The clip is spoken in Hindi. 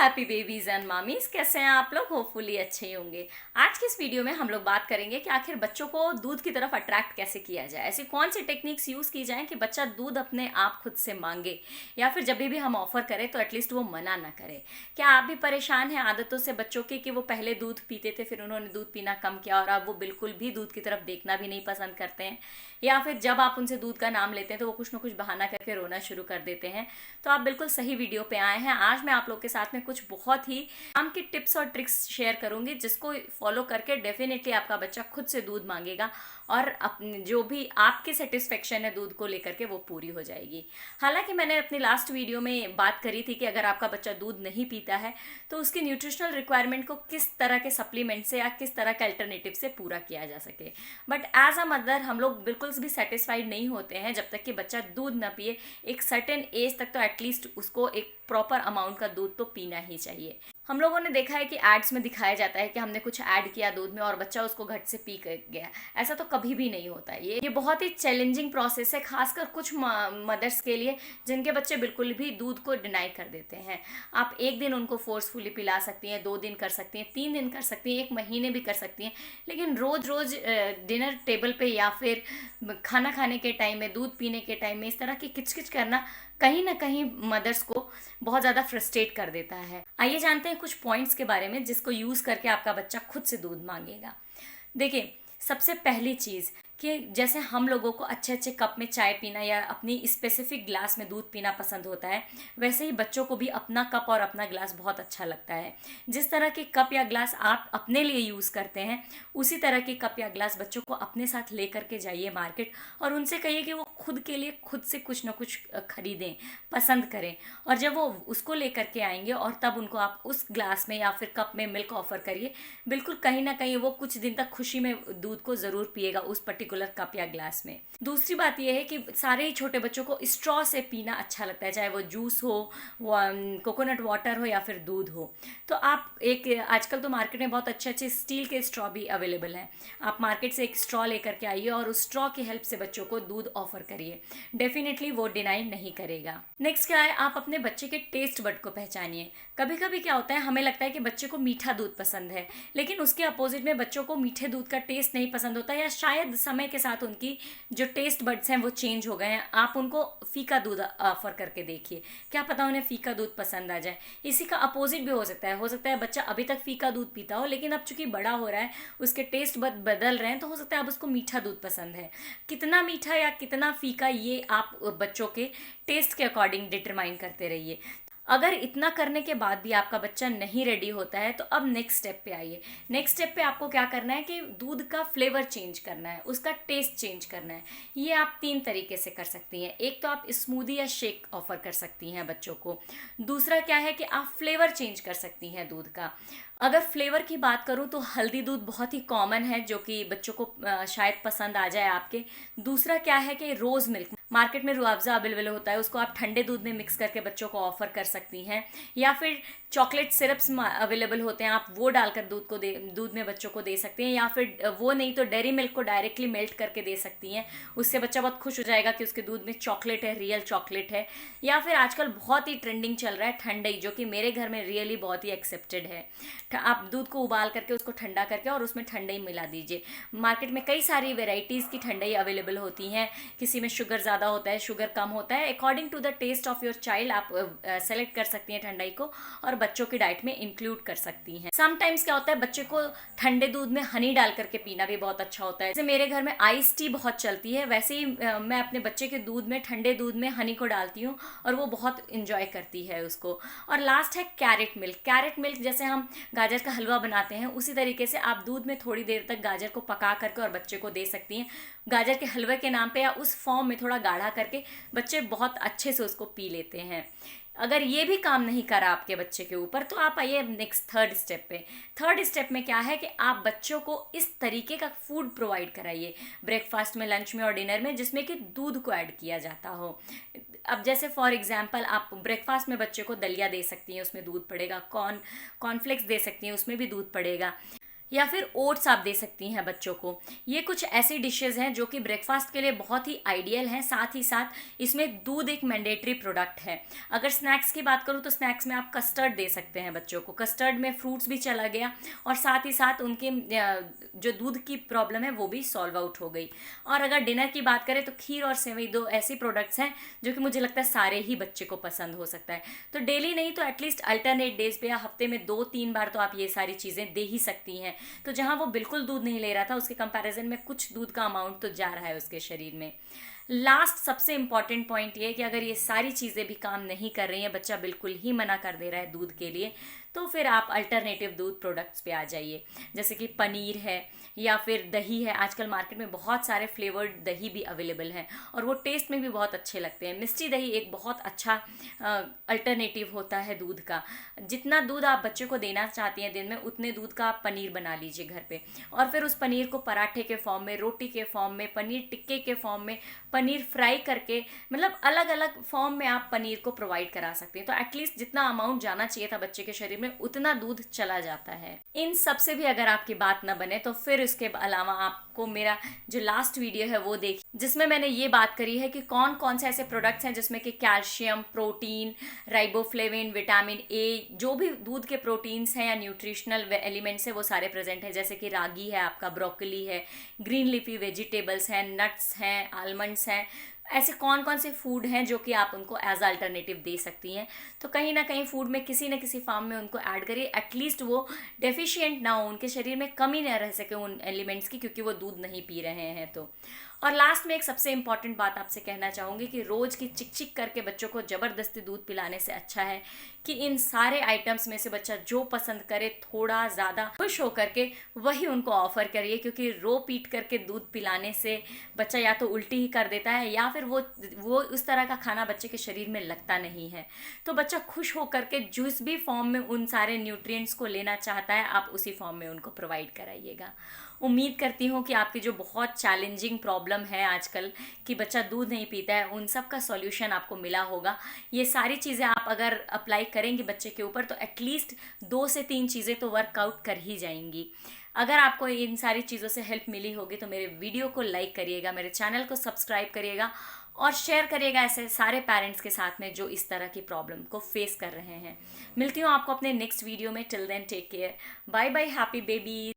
हैप्पी बेबीज एंड मामीज, कैसे हैं आप लोग? होपफुली अच्छे ही होंगे। आज की इस वीडियो में हम लोग बात करेंगे कि आखिर बच्चों को दूध की तरफ अट्रैक्ट कैसे किया जाए। ऐसी कौन सी टेक्निक्स यूज़ की जाए कि बच्चा दूध अपने आप खुद से मांगे, या फिर जब भी हम ऑफर करें तो एटलीस्ट वो मना ना करे। क्या आप भी परेशान हैं आदतों से बच्चों की कि वो पहले दूध पीते थे, फिर उन्होंने दूध पीना कम किया और अब वो बिल्कुल भी दूध की तरफ देखना भी नहीं पसंद करते हैं? या फिर जब आप उनसे दूध का नाम लेते हैं तो वो कुछ ना कुछ बहाना करके रोना शुरू कर देते हैं? तो आप बिल्कुल सही वीडियो पे आए हैं। आज मैं आप लोग के साथ में कुछ बहुत ही काम की टिप्स और ट्रिक्स शेयर करूंगी, जिसको फॉलो करके डेफिनेटली आपका बच्चा खुद से दूध मांगेगा और अपने जो भी आपकी सेटिस्फेक्शन है दूध को लेकर के वो पूरी हो जाएगी। हालांकि मैंने अपनी लास्ट वीडियो में बात करी थी कि अगर आपका बच्चा दूध नहीं पीता है तो उसकी न्यूट्रिशनल रिक्वायरमेंट को किस तरह के सप्लीमेंट से या किस तरह के अल्टरनेटिव से पूरा किया जा सके। बट एज अ मदर हम लोग बिल्कुल भी सेटिस्फाइड नहीं होते हैं जब तक कि बच्चा दूध ना पिए। एक सर्टेन एज तक तो एटलीस्ट उसको एक प्रॉपर अमाउंट का दूध तो पीना ही चाहिए। हम लोगों ने देखा है कि एड्स में दिखाया जाता है कि हमने कुछ ऐड किया दूध में और बच्चा उसको घट से पी कर गया। ऐसा तो कभी भी नहीं होता है। ये बहुत ही चैलेंजिंग प्रोसेस है, खासकर कुछ मदर्स के लिए जिनके बच्चे बिल्कुल भी दूध को डिनाई कर देते हैं। आप एक दिन उनको फोर्सफुली पिला सकती हैं, 2 दिन कर सकती हैं, 3 दिन कर सकती हैं, 1 महीने भी कर सकती हैं, लेकिन रोज रोज डिनर टेबल पे या फिर खाना खाने के टाइम में, दूध पीने के टाइम में इस तरह की किचकिच करना कहीं ना कहीं मदर्स को बहुत ज़्यादा फ्रस्ट्रेट कर देता है। आइए जानते हैं कुछ पॉइंट्स के बारे में जिसको यूज़ करके आपका बच्चा खुद से दूध मांगेगा। देखिए, सबसे पहली चीज़ कि जैसे हम लोगों को अच्छे अच्छे कप में चाय पीना या अपनी स्पेसिफिक ग्लास में दूध पीना पसंद होता है, वैसे ही बच्चों को भी अपना कप और अपना ग्लास बहुत अच्छा लगता है। जिस तरह के कप या ग्लास आप अपने लिए यूज़ करते हैं, उसी तरह के कप या ग्लास बच्चों को अपने साथ ले करके जाइए मार्केट और उनसे कहिए कि वो खुद के लिए खुद से कुछ ना कुछ खरीदें, पसंद करें। और जब वो उसको लेकर के आएंगे और तब उनको आप उस ग्लास में या फिर कप में मिल्क ऑफर करिए, बिल्कुल कहीं ना कहीं वो कुछ दिन तक खुशी में दूध को ज़रूर पिएगा उस पर्टिकुलर कप या ग्लास में। दूसरी बात यह है कि सारे ही छोटे बच्चों को स्ट्रॉ से पीना अच्छा लगता है, चाहे वो जूस हो, वो कोकोनट वाटर हो या फिर दूध हो। तो आप एक आजकल तो मार्केट में बहुत अच्छे अच्छे स्टील के स्ट्रॉ भी अवेलेबल हैं। आप मार्केट से एक स्ट्रॉ लेकर के आइए और उस स्ट्रॉ की हेल्प से बच्चों को दूध ऑफर करिए। डेफिनेटली वो डिनाई नहीं करेगा। नेक्स्ट क्या है, आप अपने बच्चे के टेस्ट बड को पहचानिए। कभी कभी क्या होता है, हमें लगता है कि बच्चे को मीठा दूध पसंद है, लेकिन उसके अपोजिट में बच्चों को मीठे दूध का टेस्ट नहीं पसंद होता, या शायद समय के साथ उनकी जो टेस्ट बड्स हैं वो चेंज हो गए हैं। आप उनको फीका दूध ऑफर करके देखिए, क्या पता उन्हें फीका दूध पसंद आ जाए। इसी का अपोजिट भी हो सकता है बच्चा अभी तक फीका दूध पीता हो, लेकिन अब चूंकि बड़ा हो रहा है, उसके टेस्ट बद बदल रहे हैं, तो हो सकता है अब उसको मीठा दूध पसंद है। कितना मीठा या कितना फीका, ये आप बच्चों के टेस्ट के अकॉर्डिंग डिटरमाइन करते रहिए। अगर इतना करने के बाद भी आपका बच्चा नहीं रेडी होता है तो अब नेक्स्ट स्टेप पे आइए। नेक्स्ट स्टेप पे आपको क्या करना है कि दूध का फ्लेवर चेंज करना है, उसका टेस्ट चेंज करना है। ये आप 3 तरीके से कर सकती हैं। एक तो आप स्मूदी या शेक ऑफर कर सकती हैं बच्चों को। दूसरा क्या है कि आप फ्लेवर चेंज कर सकती हैं दूध का। अगर फ्लेवर की बात करूं तो हल्दी दूध बहुत ही कॉमन है, जो कि बच्चों को शायद पसंद आ जाए आपके। दूसरा क्या है कि रोज़ मिल्क, मार्केट में रूअफ़ज़ा अवेलेबल होता है, उसको आप ठंडे दूध में मिक्स करके बच्चों को ऑफर कर सकती हैं। या फिर चॉकलेट सिरप्स अवेलेबल होते हैं, आप वो डालकर दूध में बच्चों को दे सकते हैं। या फिर वो नहीं तो डेयरी मिल्क को डायरेक्टली मेल्ट करके दे सकती हैं। उससे बच्चा बहुत खुश हो जाएगा कि उसके दूध में चॉकलेट है, रियल चॉकलेट है। या फिर आजकल बहुत ही ट्रेंडिंग चल रहा है ठंडई, जो कि मेरे घर में रियली बहुत ही एक्सेप्टेड है। आप दूध को उबाल करके उसको ठंडा करके और उसमें ठंडई मिला दीजिए। मार्केट में कई सारी वेराइटीज़ की ठंडई अवेलेबल होती हैं। किसी में शुगर ज़्यादा होता है, शुगर कम होता है। According to the taste of your child आप सेलेक्ट कर सकती हैं ठंडई को और बच्चों की डाइट में इंक्लूड कर सकती हैं। समटाइम्स क्या होता है, बच्चे को ठंडे दूध में हनी डाल करके पीना भी बहुत अच्छा होता है। जैसे मेरे घर में आइस टी बहुत चलती है, वैसे ही मैं अपने बच्चे के दूध में, ठंडे दूध में हनी को डालती हूँ और वो बहुत इंजॉय करती है उसको। और लास्ट है कैरेट मिल्क। कैरेट मिल्क जैसे हम गाजर का हलवा बनाते हैं, उसी तरीके से आप दूध में थोड़ी देर तक गाजर को पका करके और बच्चे को दे सकती हैं। गाजर के हलवे के नाम पे या उस फॉर्म में थोड़ा गाढ़ा करके बच्चे बहुत अच्छे से उसको पी लेते हैं। अगर ये भी काम नहीं करा आपके बच्चे के ऊपर, तो आप आइए नेक्स्ट थर्ड स्टेप पे। थर्ड स्टेप में क्या है कि आप बच्चों को इस तरीके का फूड प्रोवाइड कराइए ब्रेकफास्ट में, लंच में और डिनर में, जिसमें कि दूध को ऐड किया जाता हो। अब जैसे फॉर एग्जांपल आप ब्रेकफास्ट में बच्चे को दलिया दे सकती हैं, उसमें दूध पड़ेगा। कॉर्नफ्लेक्स दे सकती हैं, उसमें भी दूध पड़ेगा। या फिर ओट्स आप दे सकती हैं बच्चों को। ये कुछ ऐसी डिशेस हैं जो कि ब्रेकफास्ट के लिए बहुत ही आइडियल हैं। साथ ही साथ इसमें दूध एक मैंडेटरी प्रोडक्ट है। अगर स्नैक्स की बात करूँ तो स्नैक्स में आप कस्टर्ड दे सकते हैं बच्चों को। कस्टर्ड में फ्रूट्स भी चला गया और साथ ही साथ उनके जो दूध की प्रॉब्लम है वो भी सॉल्व आउट हो गई। और अगर डिनर की बात करें तो खीर और सेवई दो ऐसी प्रोडक्ट्स हैं जो कि मुझे लगता है सारे ही बच्चे को पसंद हो सकता है। तो डेली नहीं तो एटलीस्ट अल्टरनेट डेज पे या हफ्ते में 2-3 बार तो आप ये सारी चीज़ें दे ही सकती हैं। तो जहाँ वो बिल्कुल दूध नहीं ले रहा था उसके कंपैरिजन में कुछ दूध का अमाउंट तो जा रहा है उसके शरीर में। लास्ट सबसे इंपॉर्टेंट पॉइंट ये है कि अगर ये सारी चीज़ें भी काम नहीं कर रही हैं, बच्चा बिल्कुल ही मना कर दे रहा है दूध के लिए, तो फिर आप अल्टरनेटिव दूध प्रोडक्ट्स पे आ जाइए। जैसे कि पनीर है या फिर दही है। आजकल मार्केट में बहुत सारे फ्लेवर्ड दही भी अवेलेबल हैं और वो टेस्ट में भी बहुत अच्छे लगते हैं। मिष्टी दही एक बहुत अच्छा अल्टरनेटिव होता है दूध का। जितना दूध आप बच्चे को देना चाहती हैं दिन में, उतने दूध का आप पनीर बना लीजिए घर पे और फिर उस पनीर को पराठे के फॉर्म में, रोटी के फॉर्म में, पनीर टिक्के के फॉर्म में, पनीर फ्राई करके, मतलब अलग अलग फॉर्म में आप पनीर को प्रोवाइड करा सकते हैं। तो एटलीस्ट जितना अमाउंट जाना चाहिए था बच्चे के शरीर में उतना दूध चला जाता है। इन सब से भी अगर आपकी बात ना बने तो फिर इसके अलावा आपको मेरा जो लास्ट वीडियो है वो देखिए, जिसमें मैंने ये बात करी है कि कौन कौन से ऐसे प्रोडक्ट्स हैं जिसमें कि calcium, protein, riboflavin, vitamin A, जो भी दूध के प्रोटीन्स हैं या न्यूट्रिशनल एलिमेंट्स है वो सारे प्रेजेंट है। जैसे कि रागी है आपका, ब्रोकली है, ग्रीन लीफी वेजिटेबल्स हैं, नट्स हैं, आलमंड्स हैं। ऐसे कौन कौन से फूड हैं जो कि आप उनको एज अल्टरनेटिव दे सकती हैं। तो कहीं ना कहीं फूड में किसी न किसी फॉर्म में उनको ऐड करिए। एटलीस्ट वो डेफिशिएंट ना हो, उनके शरीर में कमी ना रह सके उन एलिमेंट्स की, क्योंकि वो दूध नहीं पी रहे हैं तो। और लास्ट में एक सबसे इंपॉर्टेंट बात आपसे कहना चाहूँगी कि रोज़ की चिक चिक करके बच्चों को ज़बरदस्ती दूध पिलाने से अच्छा है कि इन सारे आइटम्स में से बच्चा जो पसंद करे, थोड़ा ज़्यादा खुश होकर के वही उनको ऑफ़र करिए। क्योंकि रो पीट करके दूध पिलाने से बच्चा या तो उल्टी ही कर देता है या फिर वो उस तरह का खाना बच्चे के शरीर में लगता नहीं है। तो बच्चा खुश होकर के जूस भी फॉर्म में उन सारे न्यूट्रिएंट्स को लेना चाहता है, आप उसी फॉर्म में उनको प्रोवाइड कराइएगा। उम्मीद करती हूँ कि आपकी जो बहुत चैलेंजिंग प्रॉब्लम है आजकल कि बच्चा दूध नहीं पीता है, उन सब का सॉल्यूशन आपको मिला होगा। ये सारी चीज़ें आप अगर अप्लाई करेंगे बच्चे के ऊपर तो एटलीस्ट 2 से 3 चीज़ें तो वर्कआउट कर ही जाएंगी। अगर आपको इन सारी चीज़ों से हेल्प मिली होगी तो मेरे वीडियो को लाइक करिएगा, मेरे चैनल को सब्सक्राइब करिएगा और शेयर करिएगा ऐसे सारे पेरेंट्स के साथ में जो इस तरह की प्रॉब्लम को फेस कर रहे हैं। मिलती हूँ आपको अपने नेक्स्ट वीडियो में। Till then take care, bye bye, happy baby.